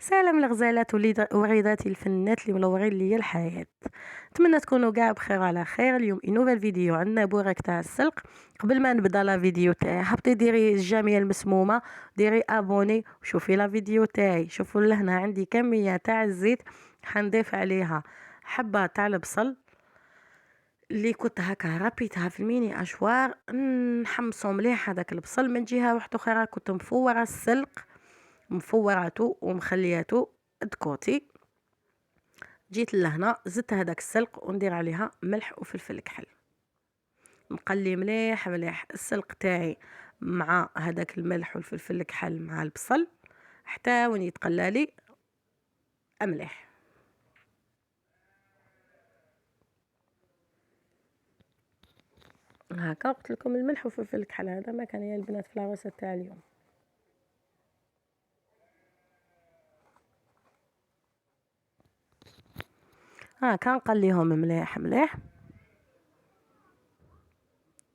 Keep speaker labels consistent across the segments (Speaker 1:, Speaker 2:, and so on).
Speaker 1: سلام الغزالات وريضات الفنات اللي منورين ليا الحياة. نتمنى تكونوا كاع بخير وعلى خير. اليوم نوفيل فيديو عندنا بوراك تاع السلق. قبل ما نبدا لا فيديو تاعي هبطي ديري الجميع المسمومه، ديري ابوني وشوفي لا فيديو تاعي. شوفوا لهنا عندي كميه تاع الزيت، حنضيف عليها حبه تاع البصل اللي كنت هكا ربيتها في الميني اشوار، نحمصو مليح هذاك البصل. من جهه واحده اخرى كنت مفوره السلق، مفوراتو ومخلياتو دكوتي. جيت لهنا زدت هذاك السلق وندير عليها ملح وفلفل كحل، نقلي مليح مليح السلق تاعي مع هذاك الملح والفلفل الكحل مع البصل حتى وين يتقلى لي مليح. هكا قلت لكم الملح والفلفل الكحل هذا ما كان يا البنات في العروسه تاع اليوم. هكا نقليهم مليح مليح،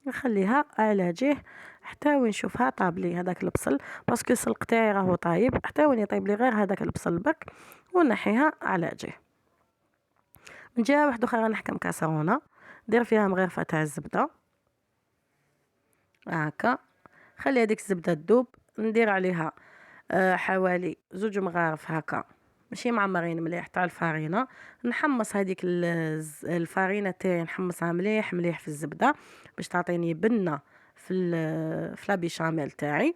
Speaker 1: نخليها على جهه حتى وين نشوفها طاب لي هذاك البصل، باسكو السلق تاعي راهو طايب، حتى وين يطيب لي غير هذاك البصل برك ونحيها على جهه. من جهه واحده اخرى نحكم كاسرونه، ندير فيها مغرفه تاع الزبده هكا، خلي هذيك الزبده تذوب، ندير عليها حوالي 2 مغارف هكا ماشي معمرين مليح تاع الفارينه. نحمص هذيك الفارينه تاعي، نحمصها مليح مليح في الزبده باش تعطيني بنه في لا بيشاميل تاعي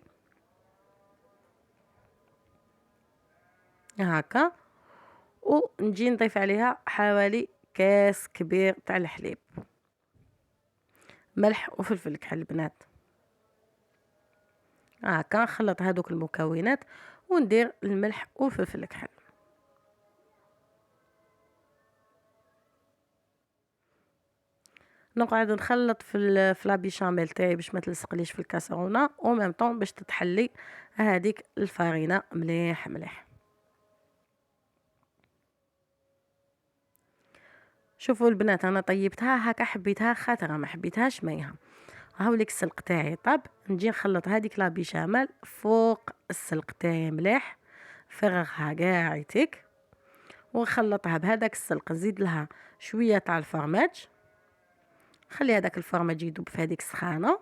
Speaker 1: هكا. ونجي نضيف عليها حوالي كاس كبير تاع الحليب، ملح وفلفل كحل البنات. هكا نخلط هذوك المكونات وندير الملح والفلفل الكحل. نقعد نخلط في لا بيشاميل تاعي باش ما تلصقليش في الكاسرونه، او ميم طون باش تتحلي هذيك الفارينه مليح مليح. شوفوا البنات انا طيبتها هكا، حبيتها خاطره ما حبيتهاش ميها. هاوليك السلق تاعي طاب، نجي نخلط هذيك لا بيشاميل فوق السلق تاعي مليح، فرغها كاع يتيك ونخلطها بهذاك السلق. نزيد لها شويه تاع الفرماج، خلي هذاك الفرماج يذوب في هذيك السخانه،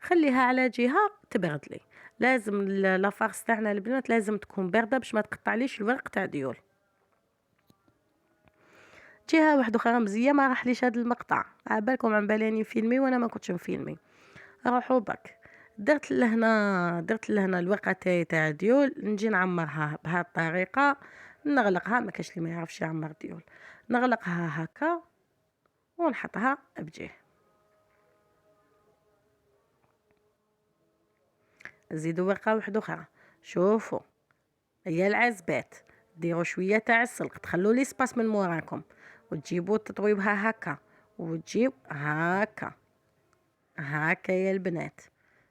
Speaker 1: خليها على جهه تبرد لي. لازم لافارس تاعنا البنات لازم تكون بارده باش ما تقطعليش الورق تاع ديول. جهه واحده اخرى مزيه ما راحليش هذا المقطع، عبالكم عم بالي راني فيلمي وانا ما كنتش نفيلمي. روحوا برك درت لهنا الورقه تاع ديول، نجي نعمرها بهذه الطريقه، نغلقها. ما كاش اللي ما يعرفش يعمر ديول، نغلقها هكا ونحطها بجهه. نزيدوا ورقه واحده اخرى. شوفوا هي العزبات، ديروا شويه تاع السلق، تخلوا لي سباس من موراكم وتجيبوا تطويبها هكا وتجيب هكا هكا يا البنات.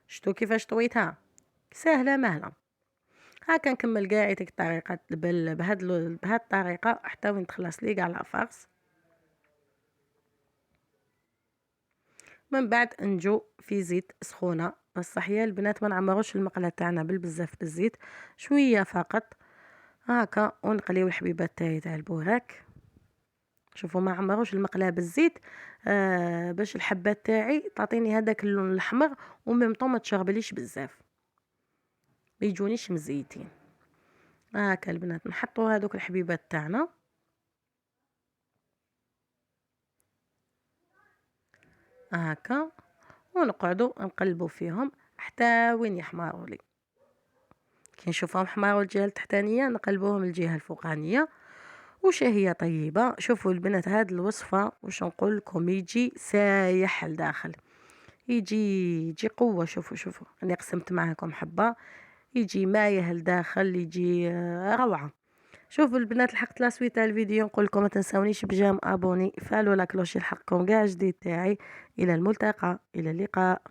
Speaker 1: شتو كيفاش طويتها؟ سهله مهله. هكا نكمل كاع هذيك الطريقه بهاد الطريقه حتى وين تخلص لي كاع لافارس. من بعد نجو في زيت سخونه، بصح يا البنات ما نعمروش المقله تاعنا بالبزاف بالزيت، شويه فقط هكا. ونقليو الحبيبات تاعي تاع البوراك. شوفوا ما عمروش المقله بالزيت باش الحبات تاعي تعطيني هذاك اللون الاحمر، وميم طون ما تشربليش بزاف، ما يجونيش مزيتين. هكا البنات نحطوا هذوك الحبيبات تاعنا هكا، ونقعدوا نقلبوا فيهم حتى وين يحمروا لي. كي نشوفهم حماروا الجهه التحتانيه نقلبوهم الجهه الفوقانيه. وش هي طيبه. شوفوا البنات هاد الوصفه واش نقول لكم، يجي سايح لداخل، يجي قوه. شوفوا انا قسمت معكم حبه، يجي مايه لداخل، يجي روعه. شوفوا البنات لحقت لا سويت تاع الفيديو، نقول لكم ما تنسونيش بجام ابوني، فعلوا لا كلوش يلحقكم كاع جديد تاعي. الى الملتقى، الى اللقاء.